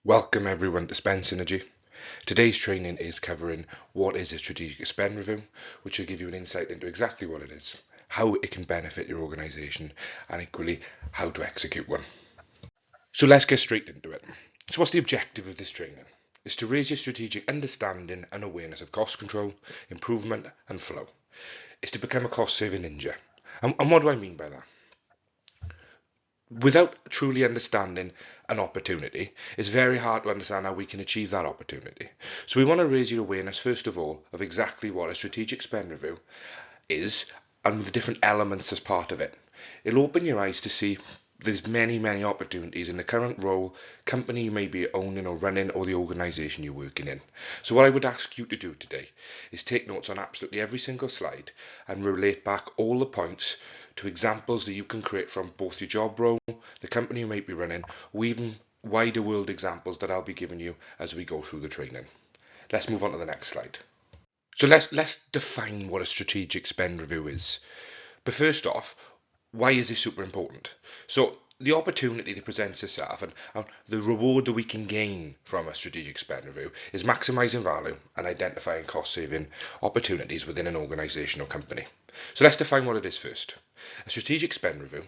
Welcome everyone to Spend Synergy. Today's training is covering what is a strategic spend review, which will give you an insight into exactly what it is, how it can benefit your organisation, and equally how to execute one. So let's get straight into it. So what's the objective of this training? It's to raise your strategic understanding and awareness of cost control, improvement and flow. It's to become a cost saving ninja. And what do I mean by that? Without truly understanding an opportunity, it's very hard to understand how we can achieve that opportunity. So we want to raise your awareness, first of all, of exactly what a strategic spend review is and the different elements as part of it. It'll open your eyes to see there's many opportunities in the current role, company you may be owning or running, or the organisation you're working in. So what I would ask you to do today is take notes on absolutely every single slide and relate back all the points to examples that you can create from both your job role, the company you might be running, or even wider world examples that I'll be giving you as we go through the training. Let's move on to the next slide. So let's define what a strategic spend review is. But first off, why is this super important? So the opportunity that presents itself and the reward that we can gain from a strategic spend review is maximising value and identifying cost saving opportunities within an organisation or company. So let's define what it is first. A strategic spend review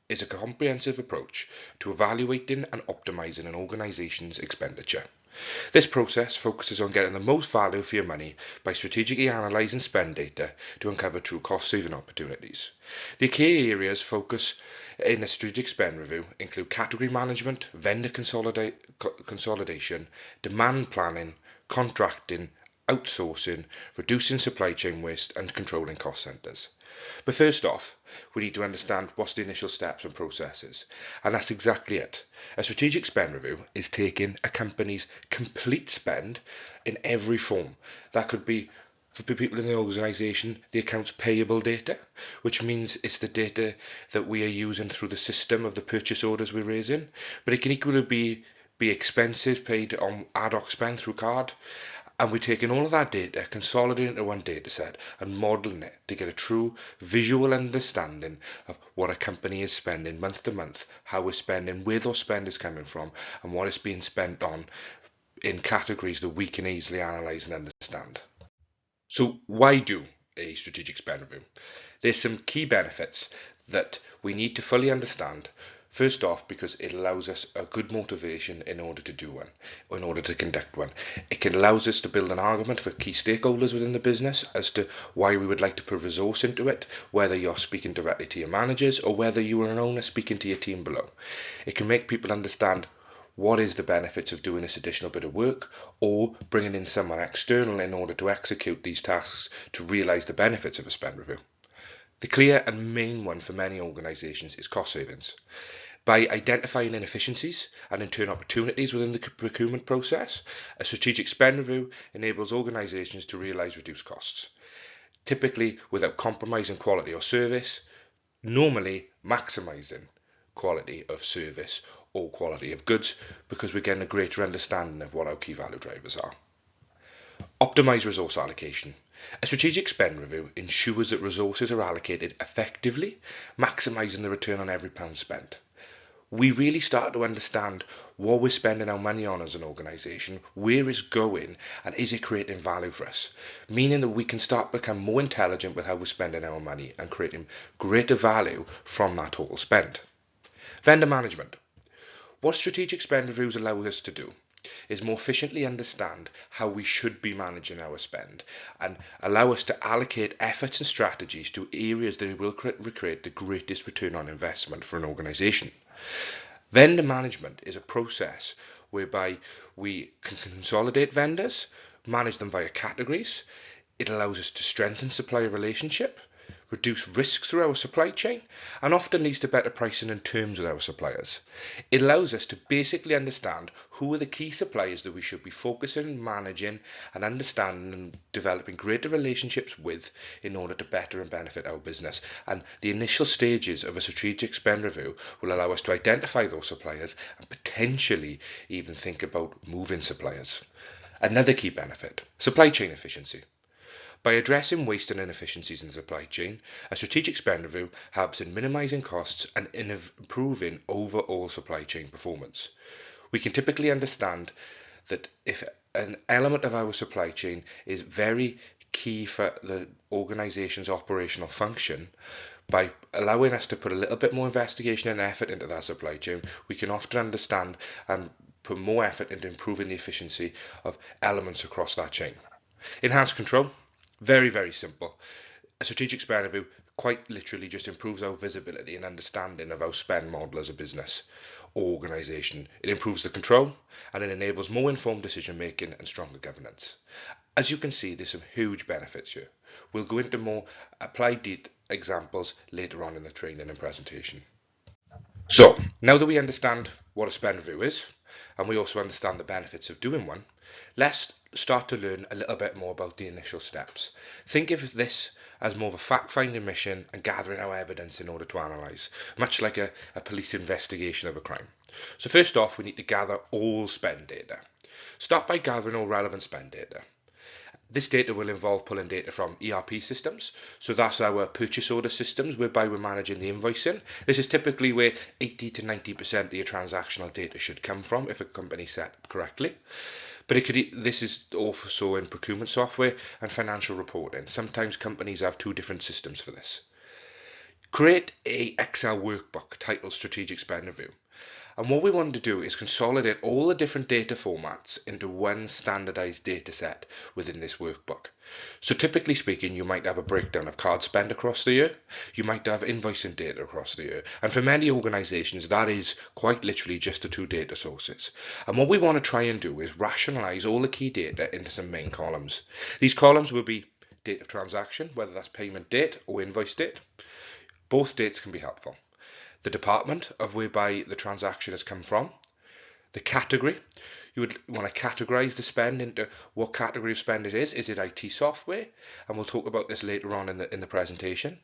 is a comprehensive approach to evaluating and optimising an organisation's expenditure. This process focuses on getting the most value for your money by strategically analysing spend data to uncover true cost-saving opportunities. The key areas focus in a strategic spend review include category management, vendor consolidation, demand planning, contracting, outsourcing, reducing supply chain waste and controlling cost centres. But first off, we need to understand what's the initial steps and processes, and that's exactly it. A strategic spend review is taking a company's complete spend in every form. That could be, for people in the organisation, the accounts payable data, which means it's the data that we are using through the system of the purchase orders we're raising, but it can equally be expenses paid on ad hoc spend through card. And we're taking all of that data, consolidating it into one data set and modelling it to get a true visual understanding of what a company is spending month to month, how we're spending, where those spend is coming from, and what it's being spent on in categories that we can easily analyse and understand. So why do a strategic spend review? There's some key benefits that we need to fully understand. First off, because it allows us a good motivation in order to do one, in order to conduct one. It can allow us to build an argument for key stakeholders within the business as to why we would like to put resource into it, whether you're speaking directly to your managers or whether you are an owner speaking to your team below. It can make people understand what is the benefits of doing this additional bit of work or bringing in someone external in order to execute these tasks to realise the benefits of a spend review. The clear and main one for many organisations is cost savings. By identifying inefficiencies and in turn opportunities within the procurement process, a strategic spend review enables organisations to realise reduced costs, typically without compromising quality or service, normally maximising quality of service or quality of goods because we're getting a greater understanding of what our key value drivers are. Optimise resource allocation. A strategic spend review ensures that resources are allocated effectively, maximising the return on every pound spent. We really start to understand what we're spending our money on as an organisation, where it's going, and is it creating value for us? Meaning that we can start to become more intelligent with how we're spending our money and creating greater value from that total spend. Vendor management. What strategic spend reviews allow us to do is more efficiently understand how we should be managing our spend and allow us to allocate efforts and strategies to areas that will create the greatest return on investment for an organisation. Vendor management is a process whereby we can consolidate vendors, manage them via categories. It allows us to strengthen supplier relationship, reduce risks through our supply chain, and often leads to better pricing and terms with our suppliers. It allows us to basically understand who are the key suppliers that we should be focusing, managing, and understanding and developing greater relationships with in order to better and benefit our business. And the initial stages of a strategic spend review will allow us to identify those suppliers and potentially even think about moving suppliers. Another key benefit, supply chain efficiency. By addressing waste and inefficiencies in the supply chain, a strategic spend review helps in minimising costs and in improving overall supply chain performance. We can typically understand that if an element of our supply chain is very key for the organization's operational function, by allowing us to put a little bit more investigation and effort into that supply chain, we can often understand and put more effort into improving the efficiency of elements across that chain. Enhanced control, very, very simple. A strategic spend review quite literally just improves our visibility and understanding of our spend model as a business or organisation. It improves the control and it enables more informed decision making and stronger governance. As you can see, there's some huge benefits here. We'll go into more applied examples later on in the training and presentation. So, now that we understand what a spend review is, and we also understand the benefits of doing one, let's start to learn a little bit more about the initial steps. Think of this as more of a fact-finding mission and gathering our evidence in order to analyse, much like a police investigation of a crime. So first off, we need to gather all spend data. Start by gathering all relevant spend data. This data will involve pulling data from ERP systems, so that's our purchase order systems whereby we're managing the invoicing. This is typically where 80 to 90% of your transactional data should come from if a company set up correctly. But this is also in procurement software and financial reporting. Sometimes companies have two different systems for this. Create a Excel workbook titled Strategic Spend Review. And what we want to do is consolidate all the different data formats into one standardized data set within this workbook. So typically speaking, you might have a breakdown of card spend across the year. You might have invoicing data across the year. And for many organizations, that is quite literally just the two data sources. And what we want to try and do is rationalize all the key data into some main columns. These columns will be date of transaction, whether that's payment date or invoice date. Both dates can be helpful. The department of whereby the transaction has come from, the category. You would want to categorize the spend into what category of spend it is. Is it IT software? And we'll talk about this later on in the presentation.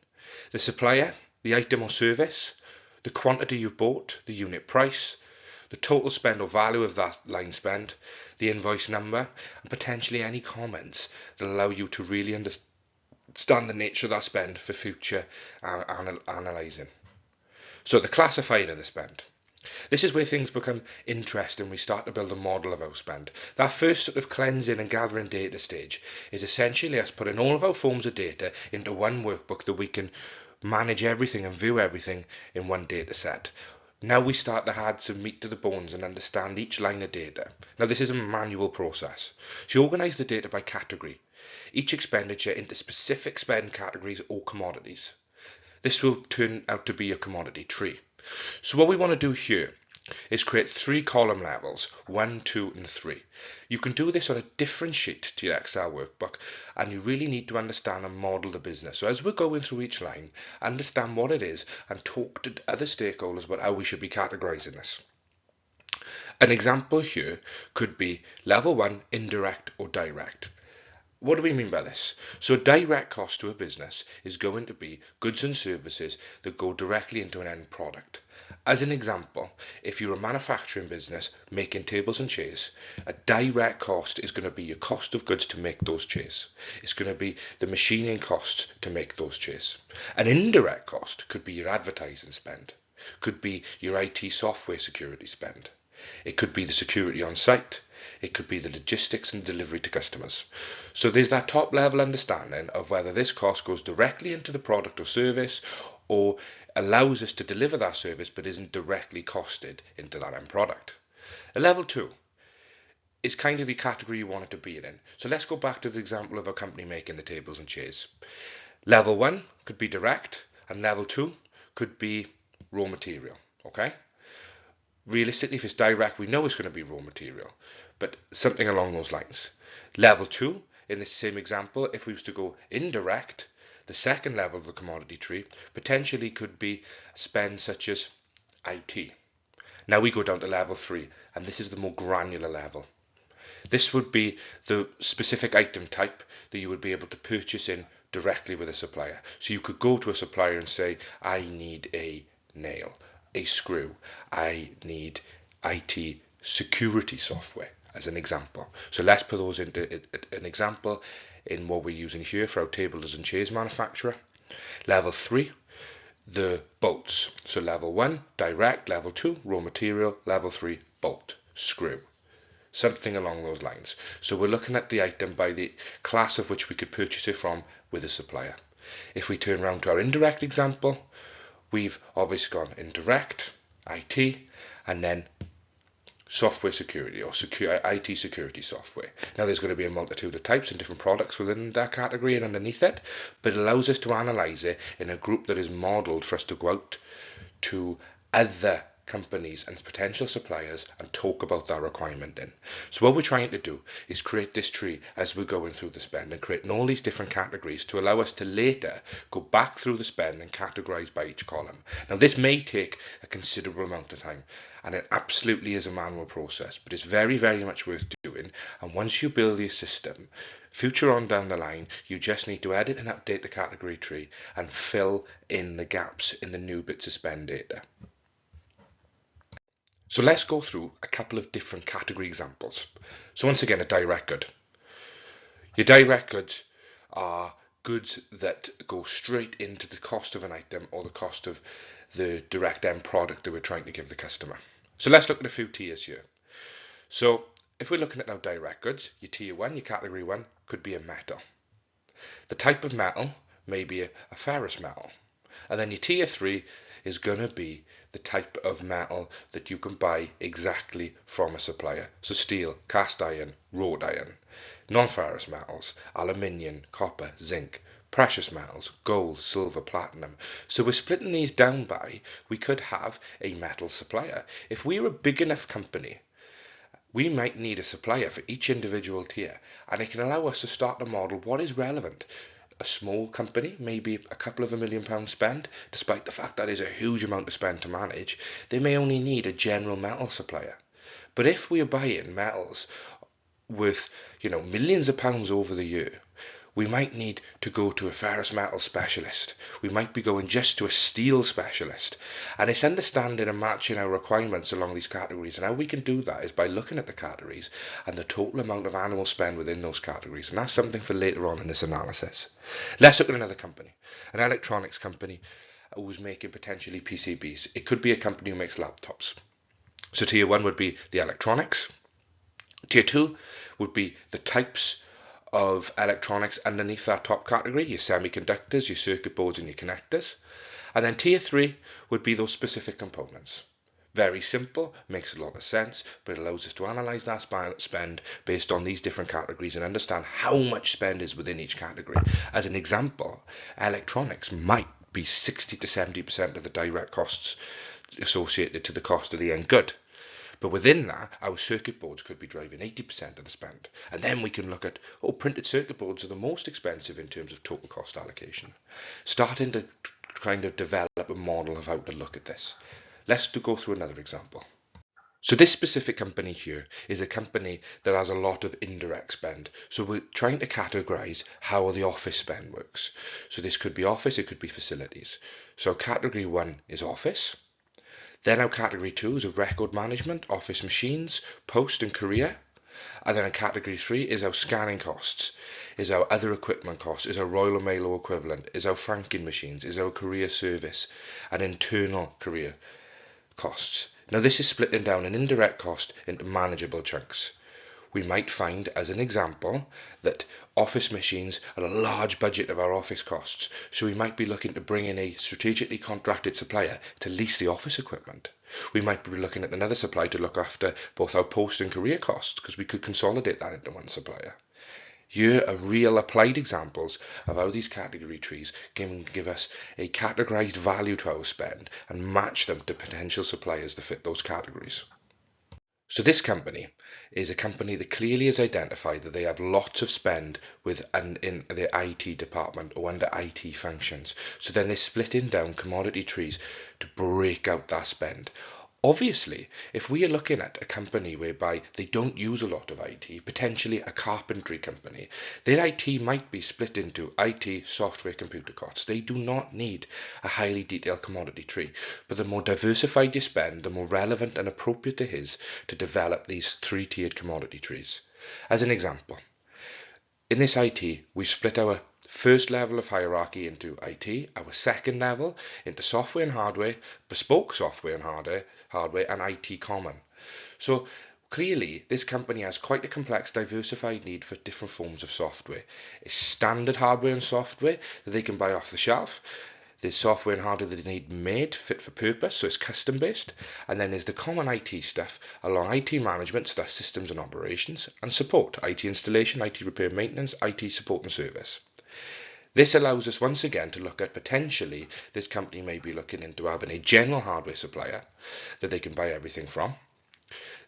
The supplier, the item or service, the quantity you've bought, the unit price, the total spend or value of that line spend, the invoice number, and potentially any comments that allow you to really understand the nature of that spend for future analysing. So the classifying of the spend. This is where things become interesting. We start to build a model of our spend. That first sort of cleansing and gathering data stage is essentially us putting all of our forms of data into one workbook that we can manage everything and view everything in one data set. Now we start to add some meat to the bones and understand each line of data. Now this is a manual process. So you organise the data by category, each expenditure into specific spend categories or commodities. This will turn out to be a commodity tree. So what we want to do here is create 3 column levels, 1, 2 and 3. You can do this on a different sheet to your Excel workbook, and you really need to understand and model the business. So as we're going through each line, understand what it is and talk to other stakeholders about how we should be categorizing this. An example here could be level 1, indirect or direct. What do we mean by this? So a direct cost to a business is going to be goods and services that go directly into an end product. As an example, if you're a manufacturing business making tables and chairs, a direct cost is going to be your cost of goods to make those chairs. It's going to be the machining costs to make those chairs. An indirect cost could be your advertising spend, could be your IT software security spend. It could be the security on site. It could be the logistics and delivery to customers. So there's that top level understanding of whether this cost goes directly into the product or service or allows us to deliver that service but isn't directly costed into that end product. A level 2 is kind of the category you want it to be in. So let's go back to the example of a company making the tables and chairs. Level 1 could be direct and level 2 could be raw material. Okay? Realistically, if it's direct, we know it's going to be raw material, but something along those lines. Level 2, in this same example, if we was to go indirect, the second level of the commodity tree potentially could be spend such as IT. Now we go down to level 3, and this is the more granular level. This would be the specific item type that you would be able to purchase in directly with a supplier. So you could go to a supplier and say, I need a nail, a screw, I need IT security software as an example. So let's put those into an example in what we're using here for our tables and chairs manufacturer. Level 3, the bolts. So level 1, direct, level 2, raw material, level 3, bolt. screw. Something along those lines. So we're looking at the item by the class of which we could purchase it from with a supplier. If we turn around to our indirect example, we've obviously gone indirect, IT, and then software security or IT security software. Now there's going to be a multitude of types and different products within that category and underneath it, but it allows us to analyze it in a group that is modeled for us to go out to other companies and potential suppliers and talk about that requirement in. So what we're trying to do is create this tree as we're going through the spend and creating all these different categories to allow us to later go back through the spend and categorize by each column. Now this may take a considerable amount of time, and it absolutely is a manual process, but it's very, very much worth doing. And once you build your system, future on down the line, you just need to edit and update the category tree and fill in the gaps in the new bits of spend data. So let's go through a couple of different category examples. So once again, a direct good. Your direct goods are goods that go straight into the cost of an item or the cost of the direct end product that we're trying to give the customer. So let's look at a few tiers here. So if we're looking at our direct goods, your tier 1, your category 1 could be a metal. The type of metal may be a ferrous metal. And then your tier 3 is going to be the type of metal that you can buy exactly from a supplier. So steel, cast iron, wrought iron, non-ferrous metals, aluminium, copper, zinc, precious metals, gold, silver, platinum. So we're splitting these down by, we could have a metal supplier. If we're a big enough company, we might need a supplier for each individual tier, and it can allow us to start to model what is relevant. A small company, maybe a couple of £1 million spend, despite the fact that is a huge amount to spend to manage, they may only need a general metal supplier. But if we are buying metals worth, millions of pounds over the year, we might need to go to a ferrous metal specialist. We might be going just to a steel specialist. And it's understanding and matching our requirements along these categories. And how we can do that is by looking at the categories and the total amount of annual spend within those categories. And that's something for later on in this analysis. Let's look at another company, an electronics company who's making potentially PCBs. It could be a company who makes laptops. So tier 1 would be the electronics. Tier 2 would be the types of electronics underneath that top category, your semiconductors, your circuit boards and your connectors. And then tier 3 would be those specific components. Very simple, makes a lot of sense, but it allows us to analyze that spend based on these different categories and understand how much spend is within each category. As an example, electronics might be 60 to 70% of the direct costs associated to the cost of the end good. But within that, our circuit boards could be driving 80% of the spend. And then we can look at, printed circuit boards are the most expensive in terms of total cost allocation. Starting to kind of develop a model of how to look at this. Let's go through another example. So this specific company here is a company that has a lot of indirect spend. So we're trying to categorize how the office spend works. So this could be office, it could be facilities. So category 1 is office. Then our category 2 is record management, office machines, post and courier. And then our category 3 is our scanning costs, is our other equipment costs, is our Royal Mail equivalent, is our franking machines, is our courier service, and internal courier costs. Now this is splitting down an indirect cost into manageable chunks. We might find, as an example, that office machines are a large budget of our office costs. So we might be looking to bring in a strategically contracted supplier to lease the office equipment. We might be looking at another supplier to look after both our post and courier costs, because we could consolidate that into one supplier. Here are real applied examples of how these category trees can give us a categorized value to our spend and match them to potential suppliers to fit those categories. So this company is a company that clearly has identified that they have lots of spend in their IT department or under IT functions. So then they're splitting down commodity trees to break out that spend. Obviously, if we are looking at a company whereby they don't use a lot of IT, potentially a carpentry company, their IT might be split into IT, software, computer costs. They do not need a highly detailed commodity tree, but the more diversified you spend, the more relevant and appropriate it is to develop these three-tiered commodity trees. As an example, in this IT, we split our first level of hierarchy into IT, our second level into software and hardware, bespoke software and hardware, and IT common. So Clearly, this company has quite a complex, diversified need for different forms of software. It's standard hardware and software that they can buy off the shelf. There's software and hardware that they need made fit for purpose, so it's custom based. And then there's the common IT stuff along IT management, so that's systems and operations, and support, IT installation, IT repair maintenance, IT support and service. This allows us once again to look at potentially this company may be looking into having a general hardware supplier that they can buy everything from.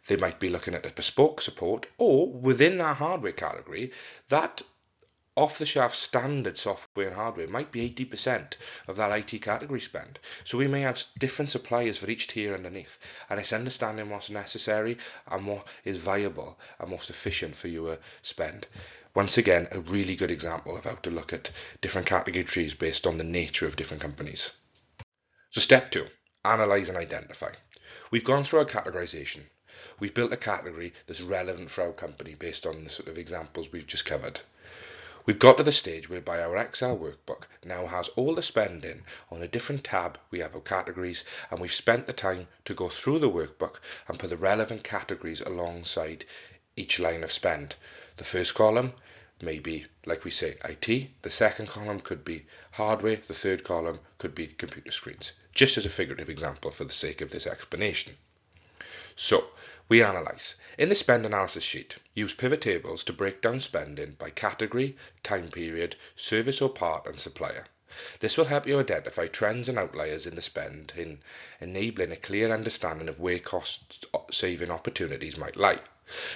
They might be looking at a bespoke support, or within that hardware category, that off-the-shelf standard software and hardware might be 80% of that IT category spend. So we may have different suppliers for each tier underneath, and it's understanding what's necessary and what is viable and most efficient for your spend. Once again, a really good example of how to look at different category trees based on the nature of different companies. So step 2, analyze and identify. We've gone through our categorization. We've built a category that's relevant for our company based on the sort of examples we've just covered. We've got to the stage whereby our Excel workbook now has all the spending on a different tab. We have our categories, and we've spent the time to go through the workbook and put the relevant categories alongside each line of spend. The first column may be, like we say, IT. The second column could be hardware. The third column could be computer screens, just as a figurative example for the sake of this explanation. So, we analyse. In the spend analysis sheet, use pivot tables to break down spending by category, time period, service or part, and supplier. This will help you identify trends and outliers in the spend, in enabling a clear understanding of where cost-saving opportunities might lie.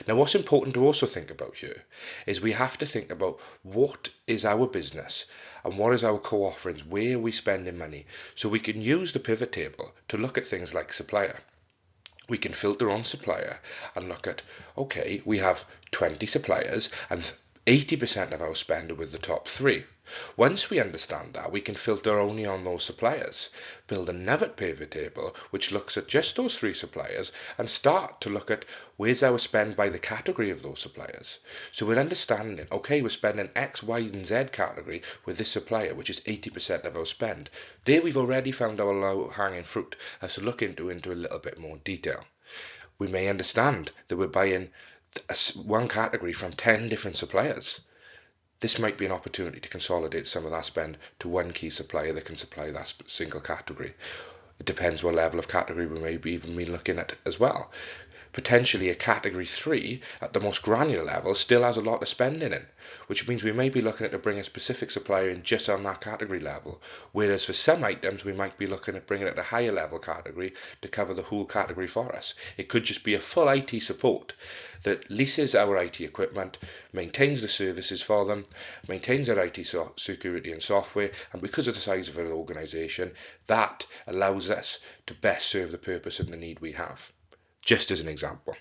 Now, what's important to also think about here is we have to think about what is our business and what is our core offerings, where are we spending money, so we can use the pivot table to look at things like supplier. We can filter on supplier and look at, okay, we have 20 suppliers and 80% of our spend are with the top 3. Once we understand that, we can filter only on those suppliers, build another pivot table which looks at just those 3 suppliers and start to look at where's our spend by the category of those suppliers. So we're understanding, okay, we're spending X, Y, and Z category with this supplier, which is 80% of our spend. There we've already found our low-hanging fruit as to look into a little bit more detail. We may understand that we're buying one category from 10 different suppliers. This might be an opportunity to consolidate some of that spend to one key supplier that can supply that single category. It depends what level of category we may be even be looking at as well. Potentially a category 3 at the most granular level still has a lot of spending in, which means we may be looking at to bring a specific supplier in just on that category level, whereas for some items we might be looking at bringing it a higher level category to cover the whole category for us. It could just be a full IT support that leases our IT equipment, maintains the services for them, maintains our IT security and software, and because of the size of our organisation, that allows us to best serve the purpose and the need we have. Just as an example.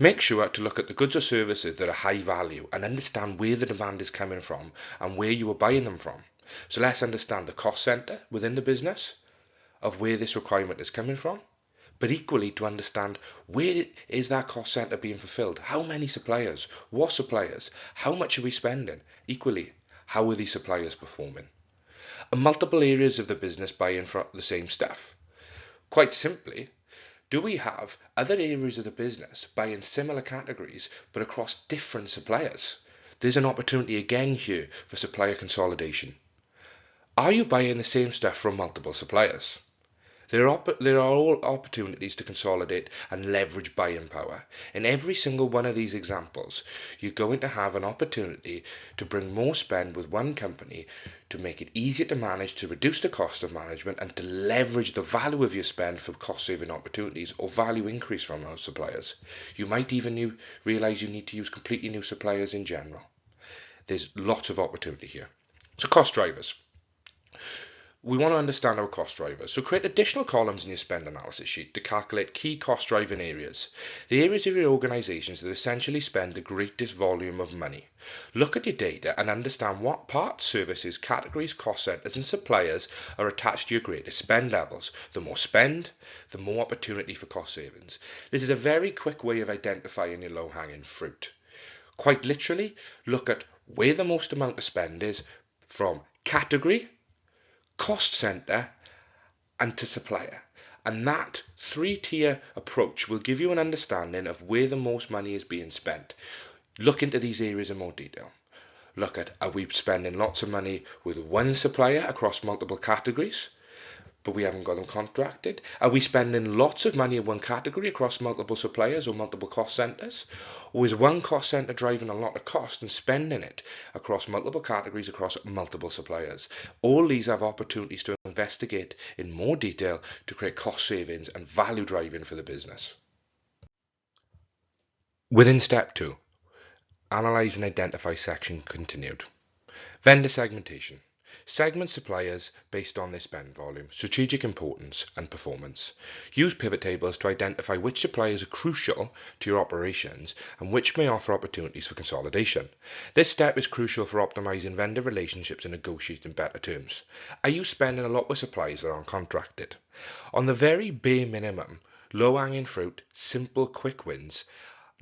Make sure to look at the goods or services that are high value and understand where the demand is coming from and where you are buying them from. So let's understand the cost centre within the business of where this requirement is coming from, but equally to understand where is that cost centre being fulfilled, how many suppliers, what suppliers, how much are we spending, equally, how are these suppliers performing. And multiple areas of the business buying for the same stuff. Quite simply, do we have other areas of the business buying similar categories but across different suppliers? There's an opportunity again here for supplier consolidation. Are you buying the same stuff from multiple suppliers? There are all opportunities to consolidate and leverage buying power. In every single one of these examples, you're going to have an opportunity to bring more spend with one company, to make it easier to manage, to reduce the cost of management, and to leverage the value of your spend for cost-saving opportunities or value increase from those suppliers. You might even realize you need to use completely new suppliers in general. There's lots of opportunity here. So cost drivers. We want to understand our cost drivers, so create additional columns in your spend analysis sheet to calculate key cost driving areas, the areas of your organisations that essentially spend the greatest volume of money. Look at your data and understand what parts, services, categories, cost centres and suppliers are attached to your greatest spend levels. The more spend, the more opportunity for cost savings. This is a very quick way of identifying your low-hanging fruit. Quite literally, look at where the most amount of spend is from category, cost centre and to supplier, And that three-tier approach will give you an understanding of where the most money is being spent. Look into these areas in more detail. Look at, are we spending lots of money with one supplier across multiple categories, but we haven't got them contracted? Are we spending lots of money in one category across multiple suppliers or multiple cost centres? Or is one cost centre driving a lot of cost and spending it across multiple categories, across multiple suppliers? All these have opportunities to investigate in more detail to create cost savings and value driving for the business. Within step 2, analyse and identify section continued. Vendor segmentation. Segment suppliers based on their spend volume, strategic importance and performance. Use pivot tables to identify which suppliers are crucial to your operations and which may offer opportunities for consolidation. This step is crucial for optimizing vendor relationships and negotiating better terms. Are you spending a lot with suppliers that aren't contracted? On the very bare minimum, low-hanging fruit, simple quick wins,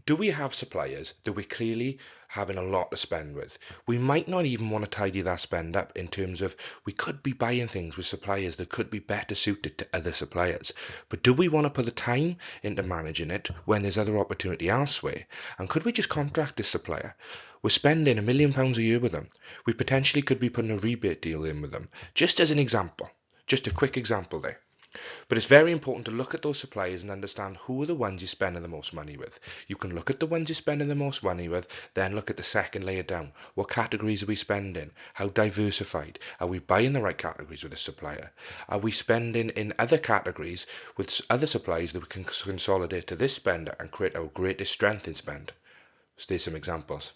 do we have suppliers that we're clearly having a lot to spend with? We might not even want to tidy that spend up in terms of we could be buying things with suppliers that could be better suited to other suppliers. But do we want to put the time into managing it when there's other opportunity elsewhere? And could we just contract this supplier? We're spending £1 million a year with them. We potentially could be putting a rebate deal in with them. Just as an example, just a quick example there. But it's very important to look at those suppliers and understand who are the ones you're spending the most money with. You can look at the ones you're spending the most money with, then look at the second layer down. What categories are we spending? How diversified? Are we buying the right categories with a supplier? Are we spending in other categories with other suppliers that we can consolidate to this spender and create our greatest strength in spend? So there's some examples.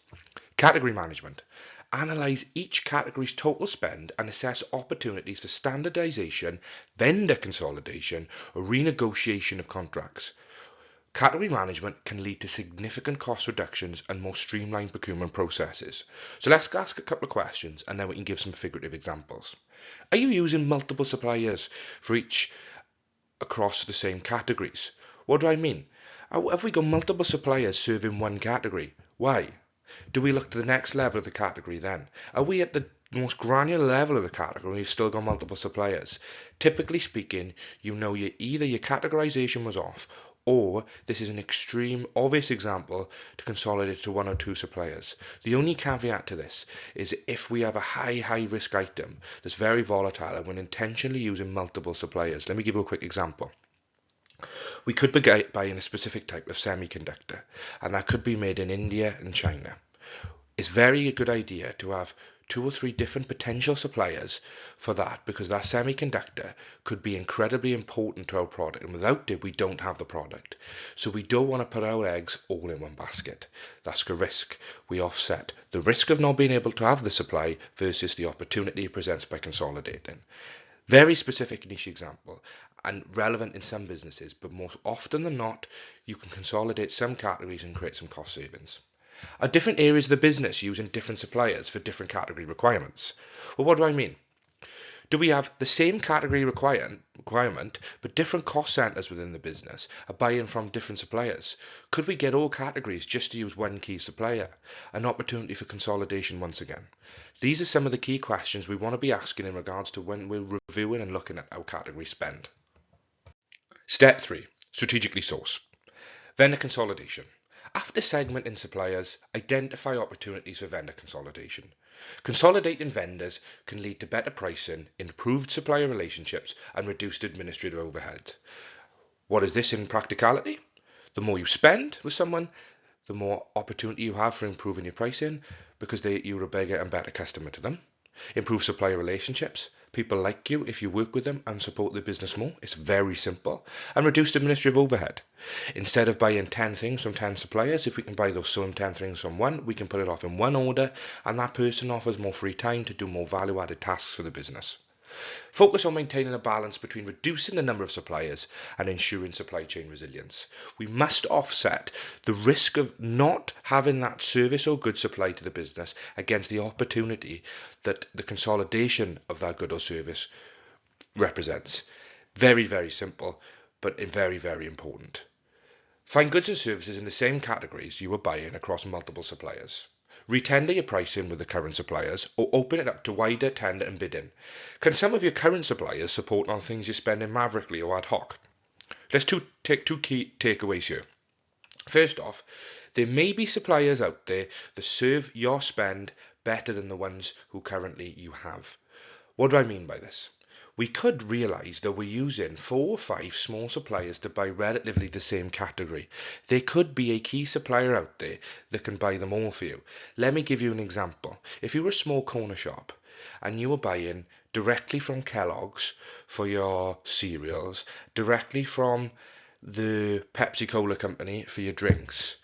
Category management. Analyze each category's total spend and assess opportunities for standardization, vendor consolidation, or renegotiation of contracts. Category management can lead to significant cost reductions and more streamlined procurement processes. So let's ask a couple of questions and then we can give some figurative examples. Are you using multiple suppliers for each across the same categories? What do I mean? Have we got multiple suppliers serving one category? Why? Do we look to the next level of the category then? Are we at the most granular level of the category and you've still got multiple suppliers? Typically speaking, you know either your categorization was off or this is an extreme obvious example to consolidate to one or two suppliers. The only caveat to this is if we have a high risk item that's very volatile and we're intentionally using multiple suppliers. Let me give you a quick example. We could be buying a specific type of semiconductor, and that could be made in India and China. It's very a good idea to have 2 or 3 different potential suppliers for that, because that semiconductor could be incredibly important to our product, and without it we don't have the product. So we don't want to put our eggs all in one basket. That's a risk. We offset the risk of not being able to have the supply versus the opportunity it presents by consolidating. Very specific niche example and relevant in some businesses, but most often than not, you can consolidate some categories and create some cost savings. Are different areas of the business using different suppliers for different category requirements? Well, what do I mean? Do we have the same category requirement, but different cost centers within the business are buying from different suppliers? Could we get all categories just to use one key supplier? An opportunity for consolidation once again. These are some of the key questions we want to be asking in regards to when we're reviewing and looking at our category spend. Step 3. Strategically source. Vendor consolidation. After segmenting suppliers, identify opportunities for vendor consolidation. Consolidating vendors can lead to better pricing, improved supplier relationships, and reduced administrative overhead. What is this in practicality? The more you spend with someone, the more opportunity you have for improving your pricing because you're a bigger and better customer to them. Improve supplier relationships. People like you if you work with them and support their business more. It's very simple. And reduced administrative overhead. Instead of buying 10 things from 10 suppliers, if we can buy those same 10 things from one, we can put it off in one order and that person offers more free time to do more value-added tasks for the business. Focus on maintaining a balance between reducing the number of suppliers and ensuring supply chain resilience. We must offset the risk of not having that service or good supply to the business against the opportunity that the consolidation of that good or service represents. Very, very simple, but very, very important. Find goods and services in the same categories you are buying across multiple suppliers. Retender your pricing with the current suppliers or open it up to wider tender and bidding. Can some of your current suppliers support on things you're spending maverickly or ad hoc? There's two key takeaways here. First off, there may be suppliers out there that serve your spend better than the ones who currently you have. What do I mean by this? We could realise that we're using 4 or 5 small suppliers to buy relatively the same category. There could be a key supplier out there that can buy them all for you. Let me give you an example. If you were a small corner shop and you were buying directly from Kellogg's for your cereals, directly from the Pepsi Cola company for your drinks,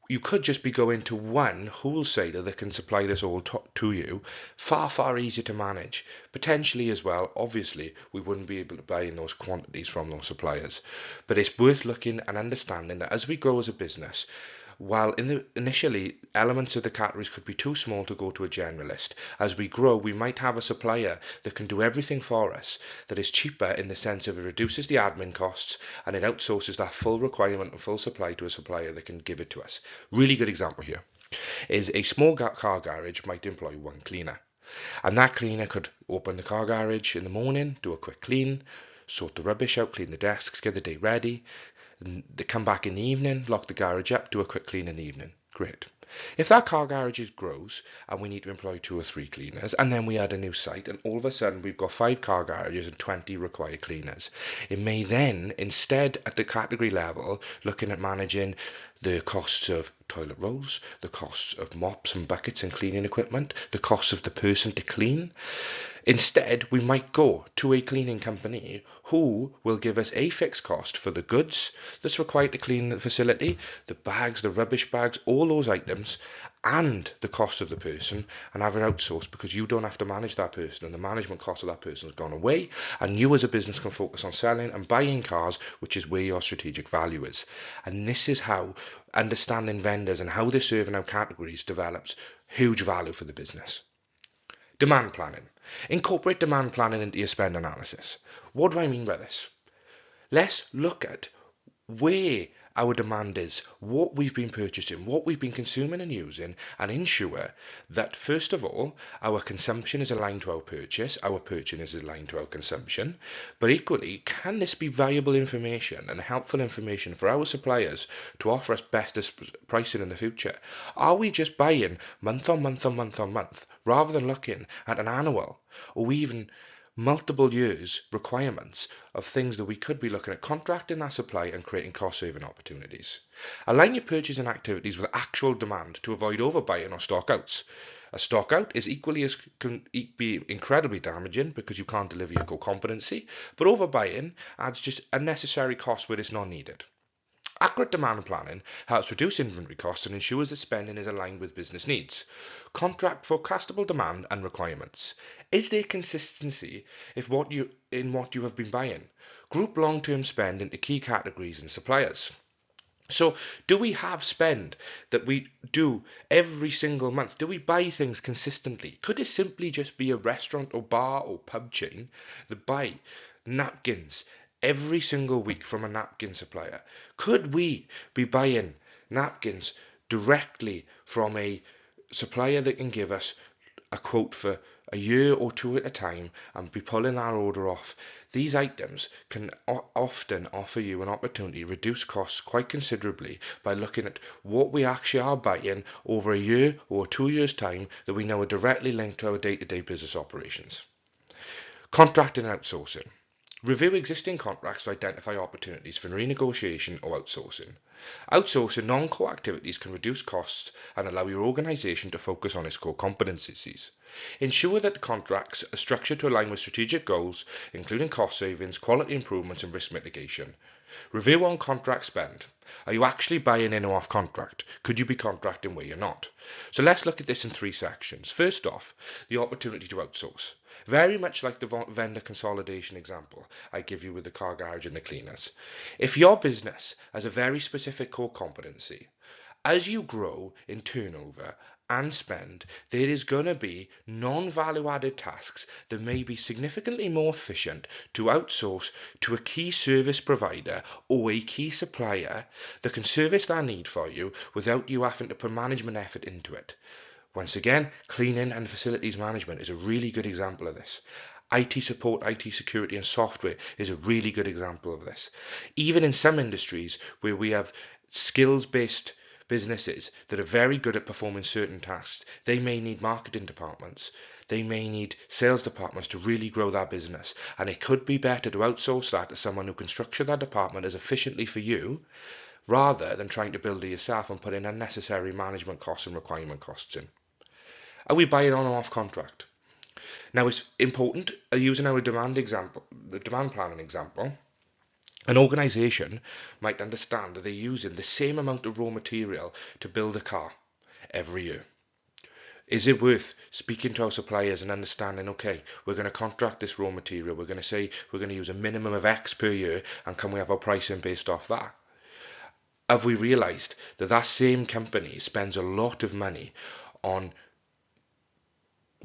you could just be going to one wholesaler that can supply this all to you. Far easier to manage. Potentially as well, obviously, we wouldn't be able to buy in those quantities from those suppliers. But it's worth looking and understanding that as we grow as a business, while initially elements of the categories could be too small to go to a generalist, as we grow we might have a supplier that can do everything for us, that is cheaper in the sense of it reduces the admin costs and it outsources that full requirement and full supply to a supplier that can give it to us. Really good example here is a small car garage might employ one cleaner, and that cleaner could open the car garage in the morning, do a quick clean, sort the rubbish out, clean the desks, get the day ready. They come back in the evening, lock the garage up, do a quick clean in the evening. Great. If that car garage grows and we need to employ 2 or 3 cleaners, and then we add a new site, and all of a sudden we've got 5 car garages and 20 require cleaners, it may then, instead at the category level, looking at managing the costs of toilet rolls, the costs of mops and buckets and cleaning equipment, the costs of the person to clean. Instead, we might go to a cleaning company who will give us a fixed cost for the goods that's required to clean the facility, the bags, the rubbish bags, all those items, and the cost of the person, and have it outsourced because you don't have to manage that person and the management cost of that person has gone away, and you as a business can focus on selling and buying cars, which is where your strategic value is. And this is how understanding vendors and how they're serving out categories develops huge value for the business. Demand planning. Incorporate demand planning into your spend analysis. What do I mean by this? Let's look at where our demand is, what we've been purchasing, what we've been consuming and using, and ensure that first of all our consumption is aligned to our purchasing is aligned to our consumption, but equally can this be valuable information and helpful information for our suppliers to offer us best pricing in the future? Are we just buying month on month rather than looking at an annual or even multiple years requirements of things that we could be looking at contracting that supply and creating cost saving opportunities? Align your purchasing activities with actual demand to avoid overbuying or stock outs. A stock out is equally as can be incredibly damaging because you can't deliver your core competency, but overbuying adds just unnecessary costs where it's not needed. Accurate demand planning helps reduce inventory costs and ensures that spending is aligned with business needs. Contract forecastable demand and requirements. Is there consistency in what you have been buying? Group long-term spend into key categories and suppliers. So, do we have spend that we do every single month? Do we buy things consistently? Could it simply just be a restaurant or bar or pub chain that buy napkins every single week from a napkin supplier? Could we be buying napkins directly from a supplier that can give us a quote for a year or 2 at a time and be pulling our order off? These items can often offer you an opportunity to reduce costs quite considerably by looking at what we actually are buying over a year or 2 years time that we know are directly linked to our day-to-day business operations. Contracting and outsourcing. Review existing contracts to identify opportunities for renegotiation or outsourcing. Outsourcing non-core activities can reduce costs and allow your organisation to focus on its core competencies. Ensure that the contracts are structured to align with strategic goals, including cost savings, quality improvements and risk mitigation. Review on contract spend. Are you actually buying in or off contract? Could you be contracting where you're not? So let's look at this in 3 sections. First off, the opportunity to outsource. Very much like the vendor consolidation example I give you with the car garage and the cleaners. If your business has a very specific core competency, as you grow in turnover and spend, there is going to be non-value added tasks that may be significantly more efficient to outsource to a key service provider or a key supplier that can service that need for you without you having to put management effort into it. Once again, cleaning and facilities management is a really good example of this. IT support, IT security and software is a really good example of this. Even in some industries where we have skills-based businesses that are very good at performing certain tasks, they may need marketing departments. They may need sales departments to really grow their business. And it could be better to outsource that to someone who can structure that department as efficiently for you, rather than trying to build it yourself and put in unnecessary management costs and requirement costs in. Are we buying on or off contract? Now it's important, using our demand example, the demand planning example, an organisation might understand that they're using the same amount of raw material to build a car every year. Is it worth speaking to our suppliers and understanding, okay, we're going to contract this raw material, we're going to say we're going to use a minimum of X per year, and can we have our pricing based off that? Have we realised that that same company spends a lot of money on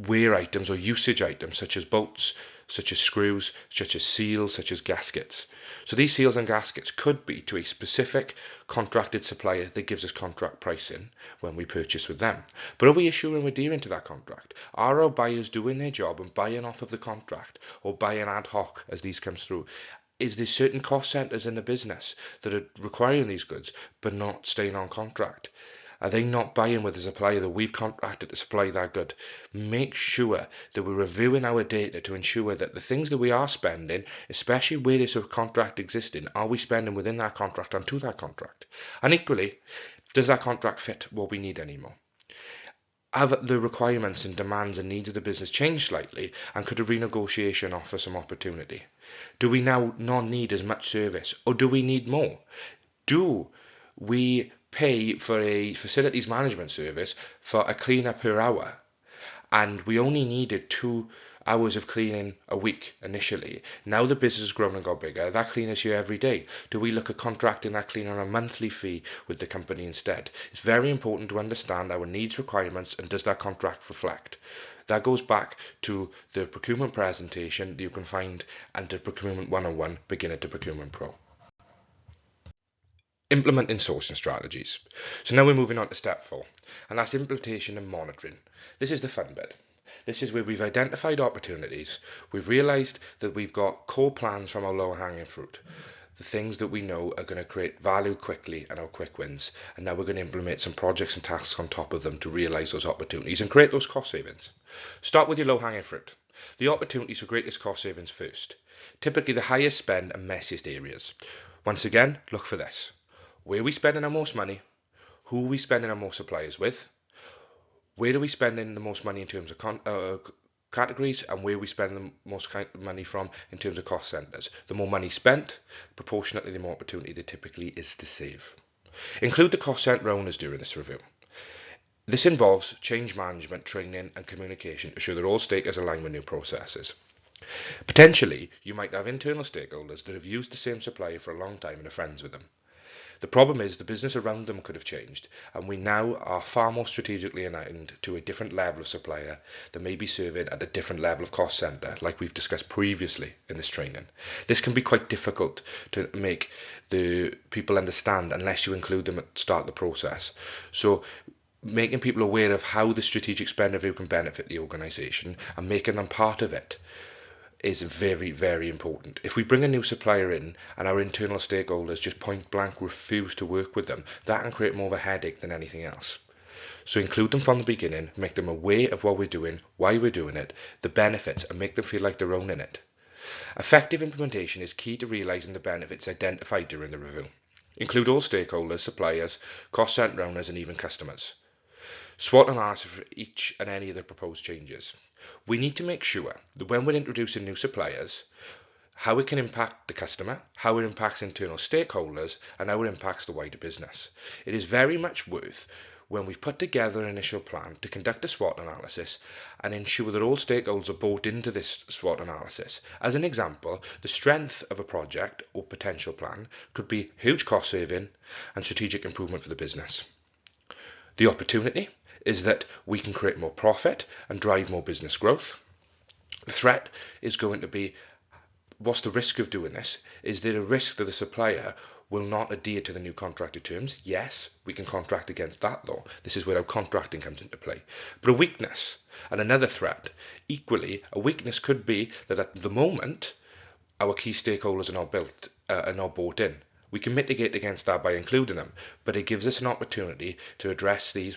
wear items or usage items such as bolts, such as screws, such as seals, such as gaskets? So these seals and gaskets could be to a specific contracted supplier that gives us contract pricing when we purchase with them. But are we issuing and adhering to that contract? Are our buyers doing their job and buying off of the contract, or buying ad hoc as these comes through? Is there certain cost centres in the business that are requiring these goods but not staying on contract? Are they not buying with a supplier that we've contracted to supply that good? Make sure that we're reviewing our data to ensure that the things that we are spending, especially where there's a contract existing, are we spending within that contract and to that contract? And equally, does that contract fit what we need anymore? Have the requirements and demands and needs of the business changed slightly, and could a renegotiation offer some opportunity? Do we now not need as much service, or do we need more? Do we pay for a facilities management service for a cleaner per hour, and we only needed 2 hours of cleaning a week initially? Now the business has grown and got bigger, that cleaner's here every day. Do we look at contracting that cleaner on a monthly fee with the company instead? It's very important to understand our needs, requirements, and does that contract reflect? That goes back to the procurement presentation that you can find under Procurement 101, Beginner to Procurement Pro. Implementing sourcing strategies. So now we're moving on to step 4, and that's implementation and monitoring. This is the fun bit. This is where we've identified opportunities, we've realised that we've got core plans from our lower hanging fruit, the things that we know are going to create value quickly and our quick wins, and now we're going to implement some projects and tasks on top of them to realise those opportunities and create those cost savings. Start with your low hanging fruit. The opportunities for greatest cost savings first. Typically the highest spend and messiest areas. Once again, look for this. Where are we spending our most money? Who are we spending our most suppliers with? Where are we spending the most money in terms of categories, and where we spend the most money from in terms of cost centres? The more money spent, proportionately the more opportunity there typically is to save. Include the cost centre owners during this review. This involves change management, training and communication to ensure that all stakeholders align with new processes. Potentially, you might have internal stakeholders that have used the same supplier for a long time and are friends with them. The problem is the business around them could have changed, and we now are far more strategically aligned to a different level of supplier that may be serving at a different level of cost centre, like we've discussed previously in this training. This can be quite difficult to make the people understand unless you include them at the start of the process. So making people aware of how the strategic spend review can benefit the organisation and making them part of it is very, very important. If we bring a new supplier in and our internal stakeholders just point blank refuse to work with them, that can create more of a headache than anything else. So include them from the beginning, make them aware of what we're doing, why we're doing it, the benefits, and make them feel like they're owning it. Effective implementation is key to realising the benefits identified during the review. Include all stakeholders, suppliers, cost centre owners, and even customers. SWOT analysis for each and any of the proposed changes. We need to make sure that when we're introducing new suppliers, how it can impact the customer, how it impacts internal stakeholders, and how it impacts the wider business. It is very much worth, when we've put together an initial plan, to conduct a SWOT analysis and ensure that all stakeholders are bought into this SWOT analysis. As an example, the strength of a project or potential plan could be huge cost saving and strategic improvement for the business. The opportunity is that we can create more profit and drive more business growth. The threat is going to be, what's the risk of doing this? Is there a risk that the supplier will not adhere to the new contracted terms. Yes, we can contract against that though. This is where our contracting comes into play. But a weakness and another threat, equally, a weakness could be that at the moment, our key stakeholders are not bought in. We can mitigate against that by including them, but it gives us an opportunity to address these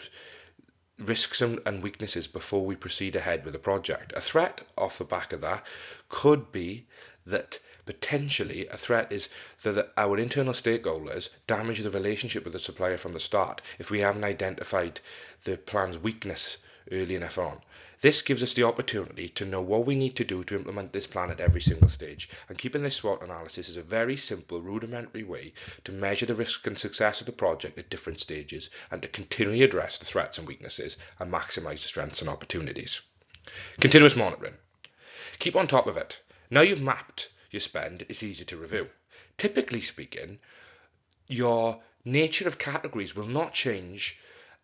risks and weaknesses before we proceed ahead with the project. A threat off the back of that could be that potentially a threat is that our internal stakeholders damage the relationship with the supplier from the start if we haven't identified the plan's weakness early enough on. This gives us the opportunity to know what we need to do to implement this plan at every single stage, and keeping this SWOT analysis is a very simple, rudimentary way to measure the risk and success of the project at different stages and to continually address the threats and weaknesses and maximise the strengths and opportunities. Continuous monitoring. Keep on top of it. Now you've mapped your spend, it's easy to review. Typically speaking, your nature of categories will not change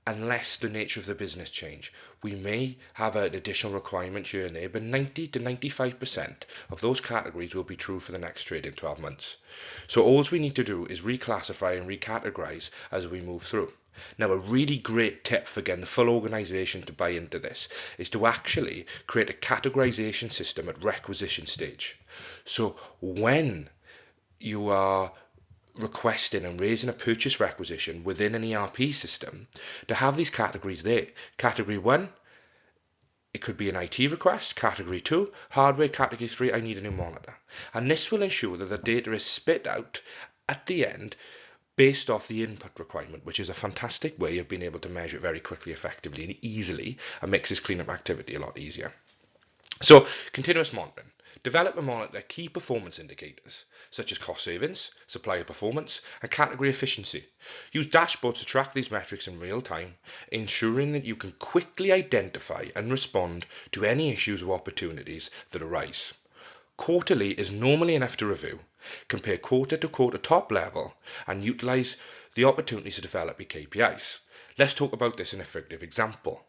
unless the nature of the business change. We may have an additional requirement here and there, but 90 to 95% of those categories will be true for the next trading 12 months. So all we need to do is reclassify and recategorize as we move through. Now, a really great tip for getting the full organization to buy into this is to actually create a categorization system at requisition stage. So when you are requesting and raising a purchase requisition within an ERP system, to have these categories there. Category 1, it could be an IT request. Category 2, hardware. Category 3, I need a new monitor. And this will ensure that the data is spit out at the end based off the input requirement, which is a fantastic way of being able to measure it very quickly, effectively and easily, and makes this cleanup activity a lot easier. So, continuous monitoring. Develop and monitor key performance indicators, such as cost savings, supplier performance, and category efficiency. Use dashboards to track these metrics in real time, ensuring that you can quickly identify and respond to any issues or opportunities that arise. Quarterly is normally enough to review, compare quarter to quarter top level, and utilize the opportunities to develop your KPIs. Let's talk about this in a figurative example.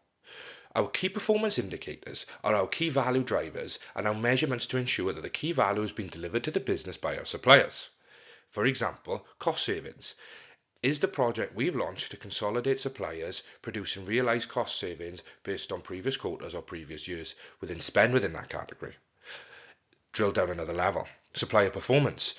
Our key performance indicators are our key value drivers and our measurements to ensure that the key value has been delivered to the business by our suppliers. For example, cost savings is the project we've launched to consolidate suppliers, producing realised cost savings based on previous quarters or previous years within spend within that category. Drill down another level. Supplier performance.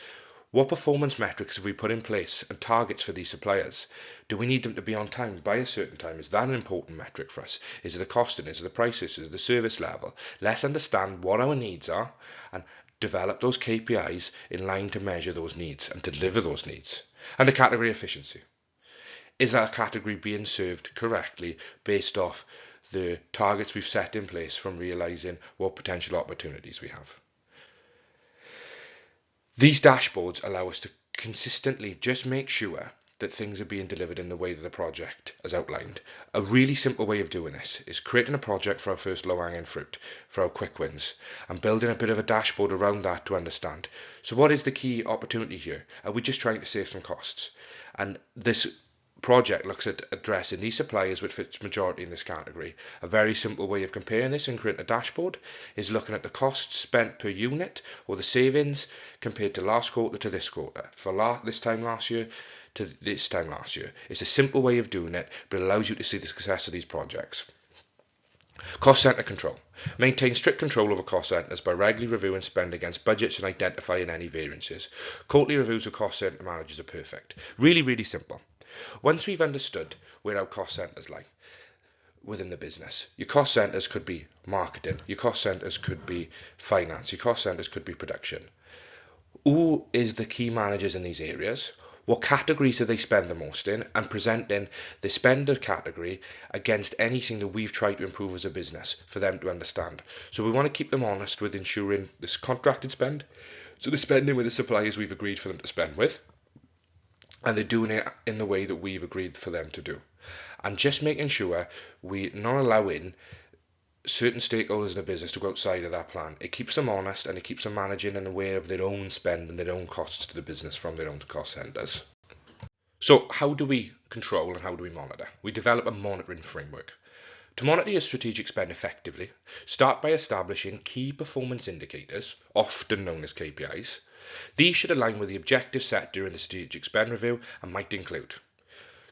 What performance metrics have we put in place and targets for these suppliers? Do we need them to be on time by a certain time? Is that an important metric for us? Is it the costing? Is it the prices? Is it the service level? Let's understand what our needs are and develop those KPIs in line to measure those needs and to deliver those needs. And the category efficiency. Is our category being served correctly based off the targets we've set in place from realising what potential opportunities we have? These dashboards allow us to consistently just make sure that things are being delivered in the way that the project has outlined. A really simple way of doing this is creating a project for our first low-hanging fruit, for our quick wins, and building a bit of a dashboard around that to understand. So what is the key opportunity here? Are we just trying to save some costs? And this project looks at addressing these suppliers which fits majority in this category. A very simple way of comparing this and creating a dashboard is looking at the costs spent per unit or the savings compared to last quarter to this quarter. For this time last year to this time last year. It's a simple way of doing it, but it allows you to see the success of these projects. Cost centre control. Maintain strict control over cost centres by regularly reviewing spend against budgets and identifying any variances. Quarterly reviews of cost centre managers are perfect. Really, really simple. Once we've understood where our cost centres lie within the business, your cost centres could be marketing, your cost centres could be finance, your cost centres could be production. Who is the key managers in these areas? What categories do they spend the most in? And presenting the spender category against anything that we've tried to improve as a business for them to understand. So we want to keep them honest with ensuring this contracted spend. So they're spending with the suppliers we've agreed for them to spend with. And they're doing it in the way that we've agreed for them to do. And just making sure we're not allowing certain stakeholders in the business to go outside of that plan. It keeps them honest and it keeps them managing and aware of their own spend and their own costs to the business from their own cost centres. So how do we control and how do we monitor? We develop a monitoring framework. To monitor your strategic spend effectively, start by establishing key performance indicators, often known as KPIs, These should align with the objectives set during the strategic spend review and might include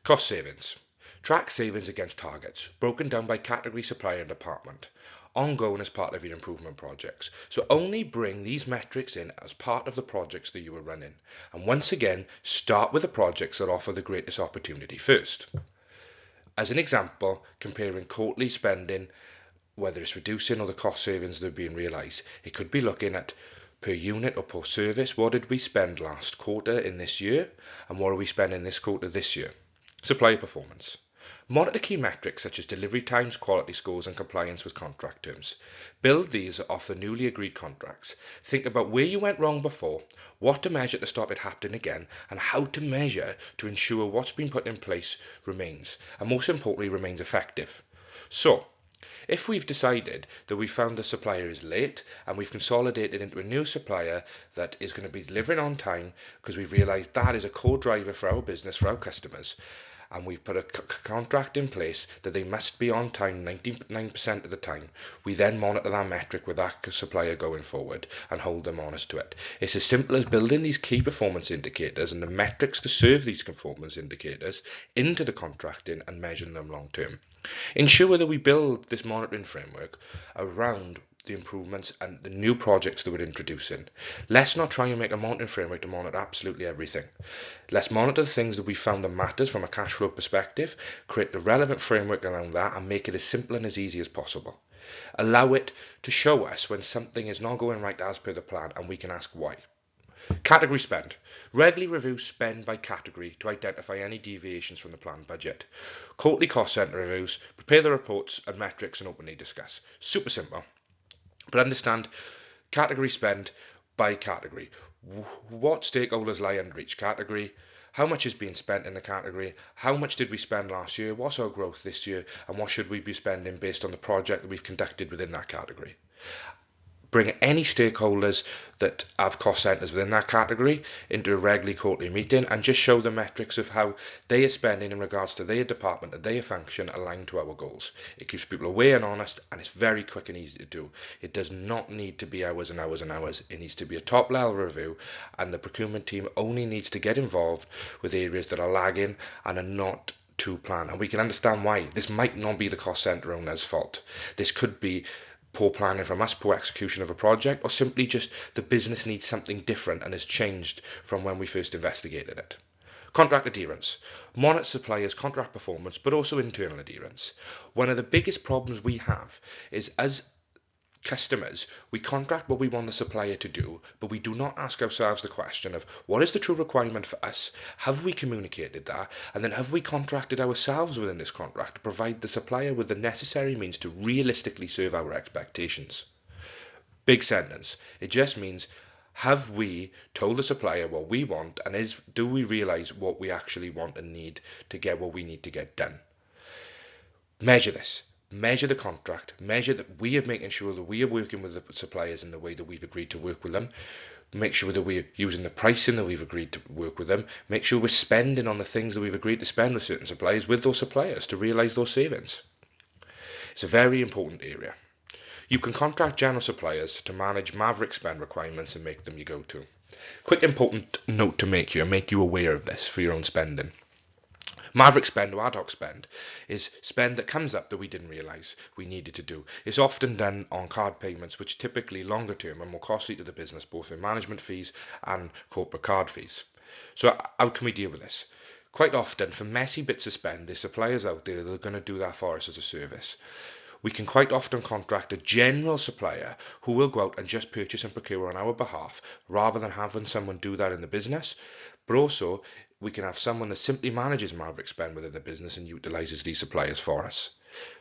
cost savings. Track savings against targets, broken down by category, supplier and department. Ongoing as part of your improvement projects. So only bring these metrics in as part of the projects that you are running. And once again, start with the projects that offer the greatest opportunity first. As an example, comparing quarterly spending, whether it's reducing or the cost savings that are being realised, it could be looking at per unit or per service, what did we spend last quarter in this year, and what are we spending this quarter this year? Supplier performance. Monitor key metrics such as delivery times, quality scores and compliance with contract terms. Build these off the newly agreed contracts. Think about where you went wrong before, what to measure to stop it happening again, and how to measure to ensure what's been put in place remains, and most importantly remains effective. So, if we've decided that we found the supplier is late and we've consolidated into a new supplier that is going to be delivering on time because we've realised that is a core driver for our business, for our customers, and we've put a contract in place that they must be on time 99% of the time, we then monitor that metric with that supplier going forward and hold them honest to it. It's as simple as building these key performance indicators and the metrics to serve these performance indicators into the contracting and measuring them long term. Ensure that we build this monitoring framework around the improvements and the new projects that we're introducing. Let's not try and make a monitoring framework to monitor absolutely everything. Let's monitor the things that we found that matters from a cash flow perspective, create the relevant framework around that and make it as simple and as easy as possible. Allow it to show us when something is not going right as per the plan and we can ask why. Category spend. Regularly review spend by category to identify any deviations from the planned budget. Quarterly cost centre reviews. Prepare the reports and metrics and openly discuss. Super simple. But understand category spend by category. What stakeholders lie under each category? How much is being spent in the category? How much did we spend last year? What's our growth this year? And what should we be spending based on the project that we've conducted within that category? Bring any stakeholders that have cost centres within that category into a regularly quarterly meeting and just show the metrics of how they are spending in regards to their department and their function aligned to our goals. It keeps people aware and honest, and it's very quick and easy to do. It does not need to be hours and hours and hours. It needs to be a top level review, and the procurement team only needs to get involved with areas that are lagging and are not to plan. And we can understand why. This might not be the cost centre owner's fault. This could be poor planning from us, poor execution of a project, or simply just the business needs something different and has changed from when we first investigated it. Contract adherence. Monitor suppliers' contract performance, but also internal adherence. One of the biggest problems we have is as customers, we contract what we want the supplier to do, but we do not ask ourselves the question of what is the true requirement for us? Have we communicated that? And then have we contracted ourselves within this contract to provide the supplier with the necessary means to realistically serve our expectations? Big sentence. It just means, have we told the supplier what we want, and do we realise what we actually want and need to get what we need to get done? Measure this. Measure the contract, measure that we are making sure that we are working with the suppliers in the way that we've agreed to work with them, make sure that we're using the pricing that we've agreed to work with them, make sure we're spending on the things that we've agreed to spend with certain suppliers with those suppliers to realise those savings. It's a very important area. You can contract general suppliers to manage maverick spend requirements and make them your go-to. Quick important note to make here, make you aware of this for your own spending. Maverick spend or ad hoc spend is spend that comes up that we didn't realise we needed to do. It's often done on card payments, which typically longer term and more costly to the business, both in management fees and corporate card fees. So how can we deal with this? Quite often, for messy bits of spend, there's suppliers out there that are going to do that for us as a service. We can quite often contract a general supplier who will go out and just purchase and procure on our behalf, rather than having someone do that in the business. But also, we can have someone that simply manages maverick spend within the business and utilises these suppliers for us.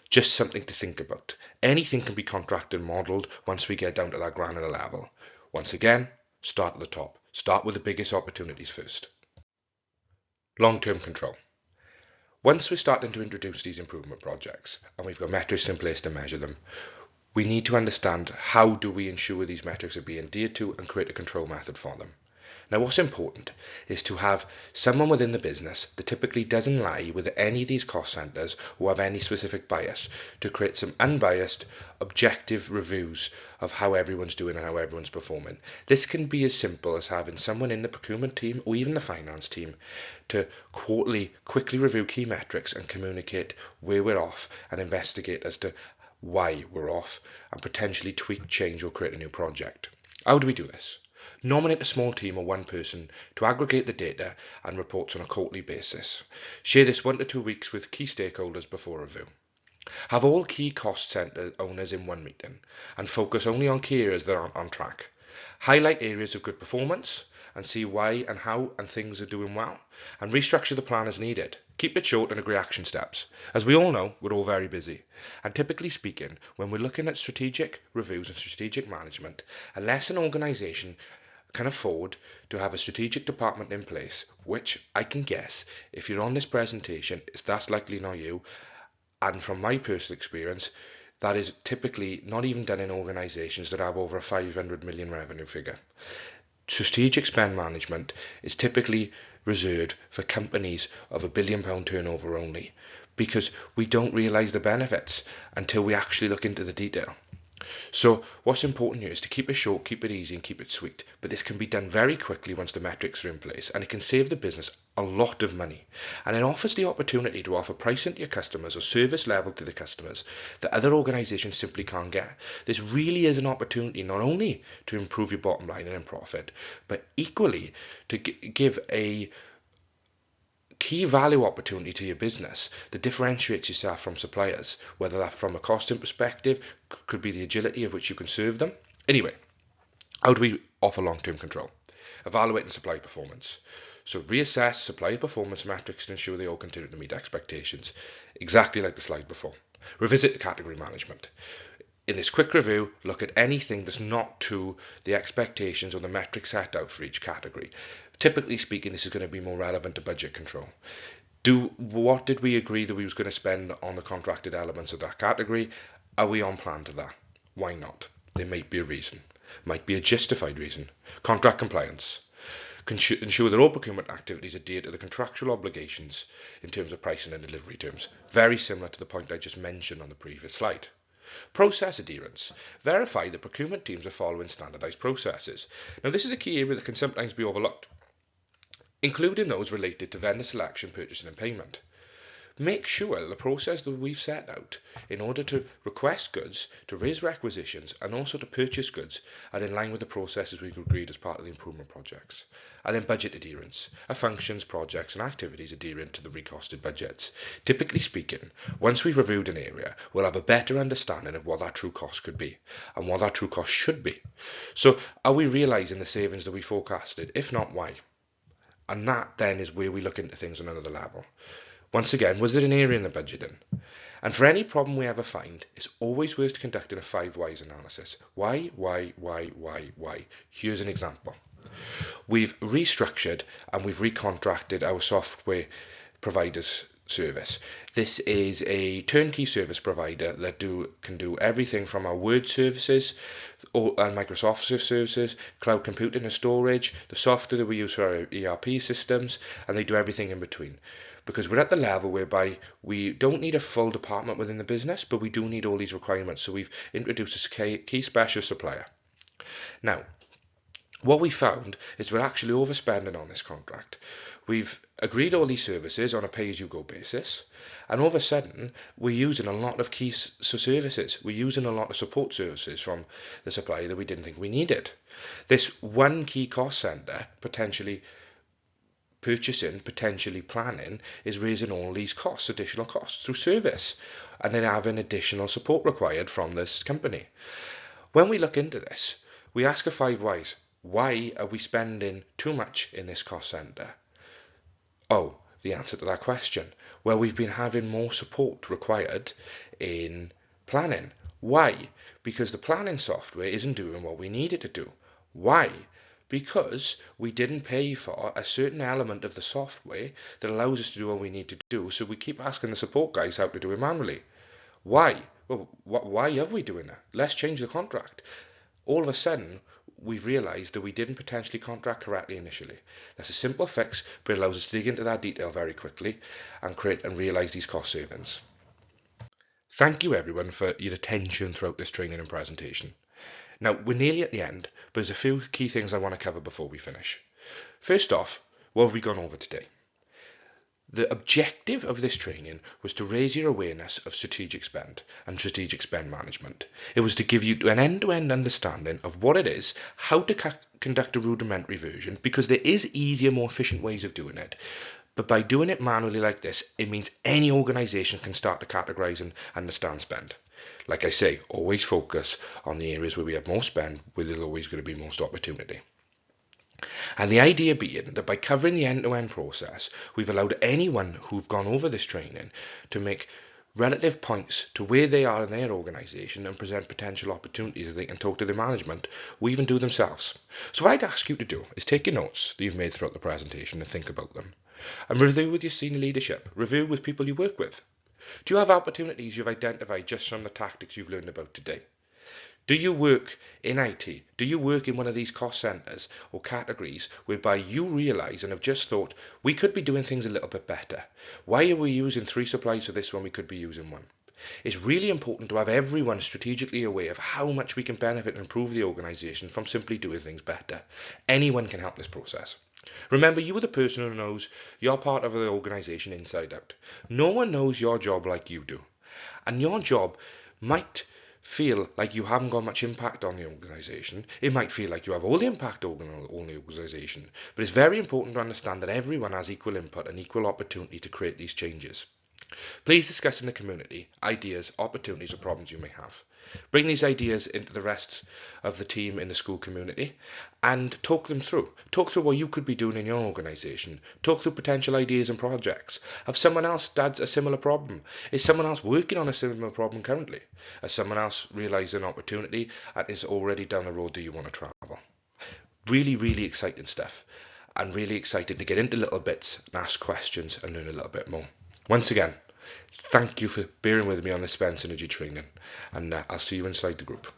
Just something to think about. Anything can be contracted and modelled once we get down to that granular level. Once again, start at the top. Start with the biggest opportunities first. Long-term control. Once we're starting to introduce these improvement projects and we've got metrics in place to measure them, we need to understand how do we ensure these metrics are being adhered to and create a control method for them. Now, what's important is to have someone within the business that typically doesn't lie with any of these cost centres or have any specific bias to create some unbiased, objective reviews of how everyone's doing and how everyone's performing. This can be as simple as having someone in the procurement team or even the finance team to quarterly quickly review key metrics and communicate where we're off and investigate as to why we're off and potentially tweak, change or create a new project. How do we do this? Nominate a small team or one person to aggregate the data and reports on a quarterly basis. Share this 1 to 2 weeks with key stakeholders before review. Have all key cost centre owners in one meeting and focus only on key areas that aren't on track. Highlight areas of good performance and see why and how and things are doing well, and restructure the plan as needed. Keep it short and agree action steps. As we all know, we're all very busy, and typically speaking, when we're looking at strategic reviews and strategic management, unless an organisation can afford to have a strategic department in place, which I can guess, if you're on this presentation, that's likely not you, and from my personal experience, that is typically not even done in organisations that have over a 500 million revenue figure. Strategic spend management is typically reserved for companies of £1 billion turnover only, because we don't realise the benefits until we actually look into the detail. So what's important here is to keep it short, keep it easy and keep it sweet. But this can be done very quickly once the metrics are in place, and it can save the business a lot of money. And it offers the opportunity to offer pricing to your customers or service level to the customers that other organisations simply can't get. This really is an opportunity not only to improve your bottom line and in profit, but equally to give a key value opportunity to your business that differentiates yourself from suppliers, whether that from a costing perspective, could be the agility of which you can serve them. Anyway, how do we offer long-term control? Evaluating supply performance. So reassess supplier performance metrics to ensure they all continue to meet expectations, exactly like the slide before. Revisit the category management. In this quick review, look at anything that's not to the expectations or the metrics set out for each category. Typically speaking, this is going to be more relevant to budget control. What did we agree that we was going to spend on the contracted elements of that category? Are we on plan to that? Why not? There might be a reason. Might be a justified reason. Contract compliance. Ensure that all procurement activities adhere to the contractual obligations in terms of pricing and delivery terms. Very similar to the point I just mentioned on the previous slide. Process adherence. Verify that procurement teams are following standardised processes. Now, this is a key area that can sometimes be overlooked, including those related to vendor selection, purchasing and payment. Make sure the process that we've set out in order to request goods, to raise requisitions and also to purchase goods are in line with the processes we've agreed as part of the improvement projects. And then budget adherence are functions, projects and activities adherent to the recosted budgets. Typically speaking, once we've reviewed an area, we'll have a better understanding of what that true cost could be and what that true cost should be. So are we realising the savings that we forecasted? If not, why? And that then is where we look into things on another level. Once again, was there an area in the budgeting? And for any problem we ever find, it's always worth conducting a 5 whys analysis. Why? Here's an example. We've restructured and we've recontracted our software provider's service. This is a turnkey service provider that can do everything from our Word services and Microsoft services, cloud computing and storage, the software that we use for our ERP systems, and they do everything in between. Because we're at the level whereby we don't need a full department within the business, but we do need all these requirements. So we've introduced a key specialist supplier. Now, what we found is we're actually overspending on this contract. We've agreed all these services on a pay-as-you-go basis, and all of a sudden we're using a lot of key services. We're using a lot of support services from the supplier that we didn't think we needed. This one key cost centre, potentially purchasing, potentially planning, is raising all these costs, additional costs through service, and then having additional support required from this company. When we look into this, we ask a 5 whys. Why are we spending too much in this cost centre? Oh, the answer to that question. Well, we've been having more support required in planning. Why? Because the planning software isn't doing what we need it to do. Why? Because we didn't pay for a certain element of the software that allows us to do what we need to do, so we keep asking the support guys how to do it manually. Why? Well, why are we doing that? Let's change the contract. All of a sudden, we've realised that we didn't potentially contract correctly initially. That's a simple fix, but it allows us to dig into that detail very quickly and create and realise these cost savings. Thank you everyone for your attention throughout this training and presentation. Now, we're nearly at the end, but there's a few key things I want to cover before we finish. First off, what have we gone over today? The objective of this training was to raise your awareness of strategic spend and strategic spend management. It was to give you an end-to-end understanding of what it is, how to conduct a rudimentary version, because there is easier, more efficient ways of doing it. But by doing it manually like this, it means any organisation can start to categorise and understand spend. Like I say, always focus on the areas where we have more spend, where there's always going to be most opportunity. And the idea being that by covering the end-to-end process, we've allowed anyone who've gone over this training to make relative points to where they are in their organisation and present potential opportunities that they can talk to their management or even do themselves. So what I'd ask you to do is take your notes that you've made throughout the presentation and think about them. And review with your senior leadership. Review with people you work with. Do you have opportunities you've identified just from the tactics you've learned about today? Do you work in IT? Do you work in one of these cost centres or categories whereby you realise and have just thought, we could be doing things a little bit better? Why are we using 3 suppliers for this when we could be using 1? It's really important to have everyone strategically aware of how much we can benefit and improve the organisation from simply doing things better. Anyone can help this process. Remember, you are the person who knows you're part of the organisation inside out. No one knows your job like you do. And your job might feel like you haven't got much impact on the organisation. It might feel like you have all the impact on the organisation. But it's very important to understand that everyone has equal input and equal opportunity to create these changes. Please discuss in the community ideas, opportunities or problems you may have. Bring these ideas into the rest of the team in the school community and talk them through. Talk through what you could be doing in your organisation. Talk through potential ideas and projects. Have someone else had a similar problem? Is someone else working on a similar problem currently? Has someone else realised an opportunity and is already down the road do you want to travel? Really, really exciting stuff. And really excited to get into little bits and ask questions and learn a little bit more. Once again, thank you for bearing with me on the Spend Synergy training, and I'll see you inside the group.